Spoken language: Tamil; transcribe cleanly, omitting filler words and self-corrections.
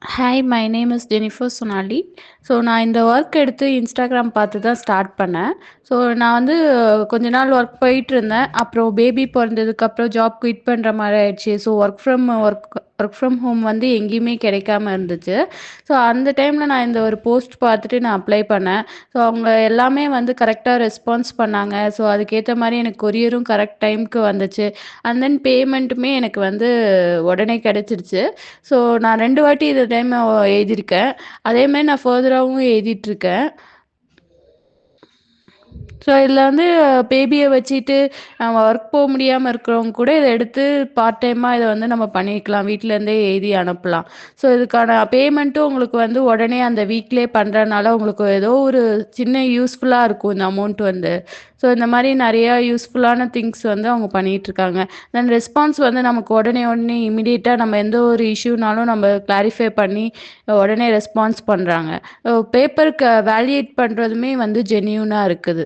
Hi, my name is Jennifer Sonali. So நான் இந்த ஒர்க் எடுத்து இன்ஸ்டாகிராம் பார்த்து தான் ஸ்டார்ட் பண்ணேன். ஸோ நான் வந்து கொஞ்ச நாள் ஒர்க் போயிட்டுருந்தேன். அப்புறம் பேபி பொறந்ததுக்கப்புறம் ஜாப் குயிட் பண்ணுற மாதிரி ஆயிடுச்சு. ஸோ ஒர்க் ஃப்ரம் ஹோம் வந்து எங்கேயுமே கிடைக்காம இருந்துச்சு. ஸோ அந்த டைமில் நான் இந்த ஒரு போஸ்ட் பார்த்துட்டு நான் அப்ளை பண்ணேன். ஸோ அவங்க எல்லாமே வந்து கரெக்டாக ரெஸ்பான்ஸ் பண்ணாங்க. ஸோ அதுக்கேற்ற மாதிரி எனக்கு கொரியரும் கரெக்ட் டைமுக்கு வந்துச்சு. அண்ட் தென் பேமெண்ட்டுமே எனக்கு வந்து உடனே கிடைச்சிருச்சு. ஸோ நான் 2 வாட்டி இந்த டைம் எழுதியிருக்கேன். அதேமாரி நான் ஃபர்தராவும் எழுதிட்டுருக்கேன். ஸோ இதில் வந்து பேபியை வச்சுட்டு நம்ம ஒர்க் போக முடியாமல் இருக்கிறவங்க கூட இதை எடுத்து பார்ட் டைமாக இதை வந்து நம்ம பண்ணிக்கலாம். வீட்டிலேருந்தே எழுதி அனுப்பலாம். ஸோ இதுக்கான பேமெண்ட்டும் உங்களுக்கு வந்து உடனே அந்த வீக்லேயே பண்ணுறதுனால உங்களுக்கு ஏதோ ஒரு சின்ன யூஸ்ஃபுல்லாக இருக்கும் இந்த அமௌண்ட் வந்து. ஸோ இந்த மாதிரி நிறையா யூஸ்ஃபுல்லான திங்ஸ் வந்து அவங்க பண்ணிகிட்ருக்காங்க. தென் ரெஸ்பான்ஸ் வந்து நமக்கு உடனே உடனே இமிடியேட்டாக நம்ம எந்த ஒரு இஷ்யூனாலும் நம்ம கிளாரிஃபை பண்ணி உடனே ரெஸ்பான்ஸ் பண்ணுறாங்க. பேப்பருக்கு வேலிடேட் பண்ணுறதுமே வந்து ஜென்யூனாக இருக்குது.